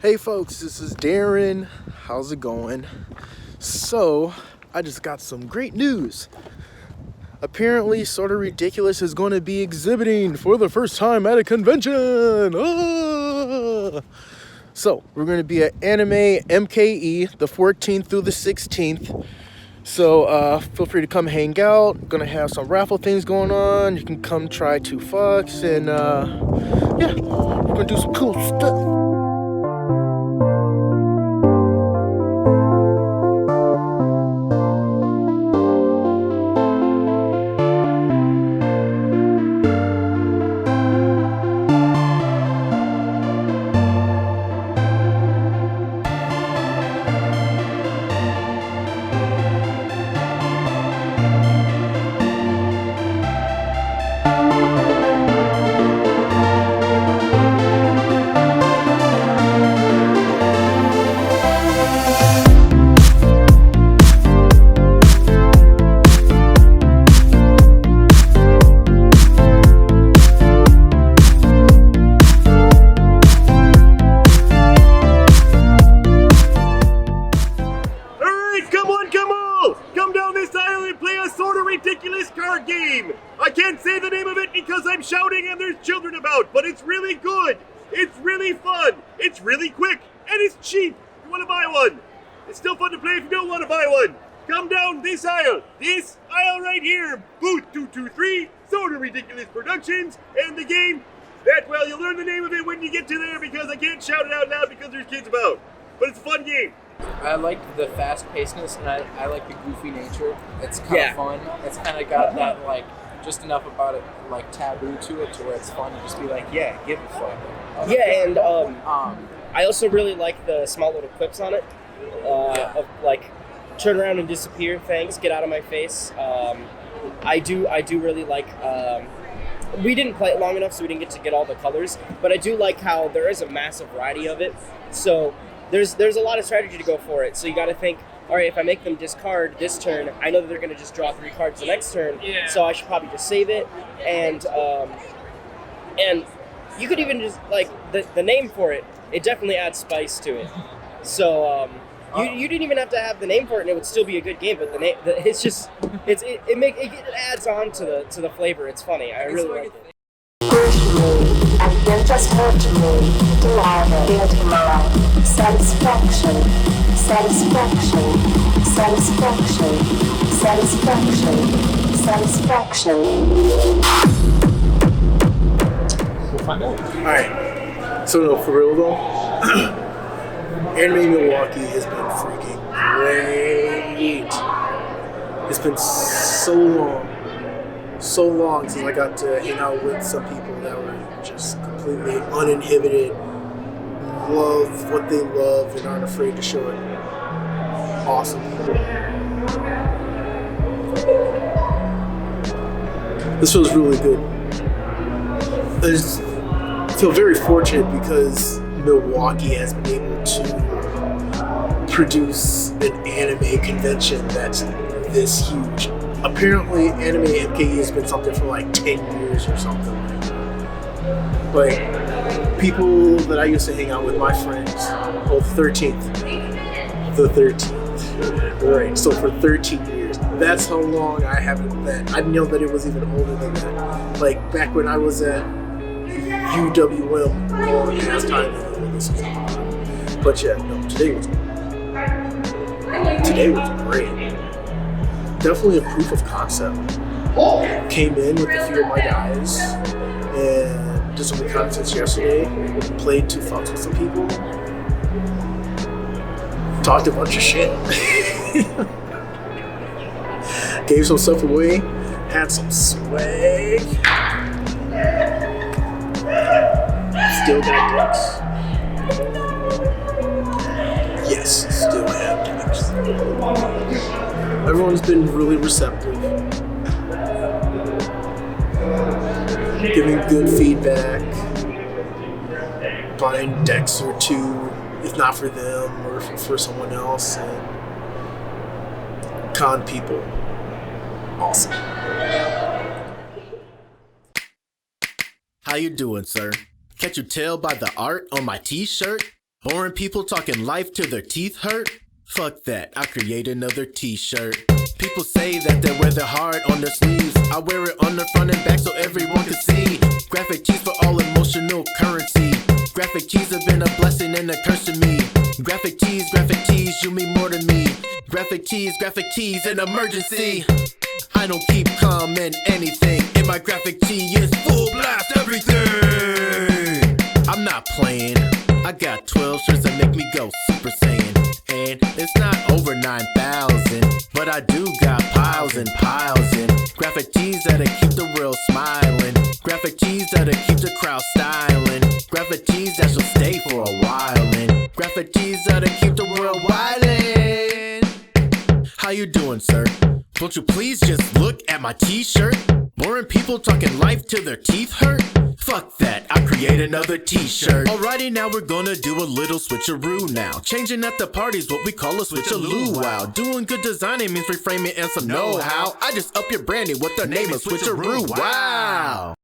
Hey folks, this is Darrin. How's it going? So, I just got some great news. Apparently, Sorta Ridiculous is going to be exhibiting for the first time at a convention. So, we're going to be at Anime MKE the 14th through the 16th. So, feel free to come hang out. Gonna have some raffle things going on. You can come try 2 fucks and, yeah, we're gonna do some cool stuff. Ridiculous card game. I can't say the name of it because I'm shouting and there's children about, but it's really good. It's really fun. It's really quick and it's cheap. You want to buy one? It's still fun to play if you don't want to buy one. Come down this aisle right here, booth 223, Sorta Ridiculous Productions, and the game. You'll learn the name of it when you get to there because I can't shout it out loud because there's kids about. But it's a fun game. I like the fast-pacedness, and I like the goofy nature. It's kind of fun. It's kind of got that, like, just enough about it, like, taboo to it, to where it's fun to just be like, yeah, give a fuck. I also really like the small little clips on it, of, like, turn around and disappear, thanks, get out of my face. I do really like, we didn't play it long enough, so we didn't get to get all the colors, but I do like how there is a massive variety of it, so there's a lot of strategy to go for it. So you got to think, all right, if I make them discard this turn, I know that they're going to just draw 3 cards the next turn, so I should probably just save it. And you could even just, like, the name for it, it definitely adds spice to it. So you didn't even have to have the name for it, and it would still be a good game. But the name, it's just it adds on to the flavor. It's funny. I really like it. And then just hurt me, delight it tomorrow. Satisfaction, satisfaction, satisfaction, satisfaction, satisfaction. We'll find out. Alright, so no, for real though, Anime Milwaukee has been freaking great. It's been so long since I got to hang out with some people that were just completely uninhibited, love what they love and aren't afraid to show it. Awesome. This feels really good. I just feel very fortunate because Milwaukee has been able to produce an anime convention that's this huge. Apparently, Anime MKE has been something for like 10 years or something like that. Like, people that I used to hang out with, my friends, the 13th. Right, so for 13 years. That's how long I haven't been. I didn't know that it was even older than that. Like, back when I was at UWM, long ass time ago, this was on. But yeah, no, today was great. Definitely a proof of concept. Came in with a few of my guys and did some contests yesterday. Played 2 fucks with some people. Talked a bunch of shit. Gave some stuff away. Had some swag. Still got dicks. Yes, still have dicks. Everyone's been really receptive, giving good feedback, buying decks or 2, if not for them or for someone else, and con people. Awesome. How you doing, sir? Can't you tell by the art on my t-shirt? Boring people talking life till their teeth hurt? Fuck that, I create another t-shirt. People say that they wear their heart on their sleeves. I wear it on the front and back so everyone can see. Graphic tees for all emotional currency. Graphic tees have been a blessing and a curse to me. Graphic tees, you mean more to me. Graphic tees, an emergency. I don't keep calm in anything. In my graphic tee is full blast everything. I'm not playing. I got 12 shirts that make me go Super Saiyan. And it's not over 9,000, but I do got piles and piles in. Graphic tees that'll keep the world smiling. Graphic tees that'll keep the crowd styling. Graphic tees that shall stay for a while. And graphic tees that'll keep the world wildin'. How you doing, sir? Won't you please just look at my t-shirt? Boring people talking life till their teeth hurt? Fuck that, I create another t-shirt. Alrighty, now we're gonna do a little switcheroo now. Changing at the party's what we call a switcheroo wow. Doing good designing means reframing and some know-how. I just up your branding with the name of switcheroo wow.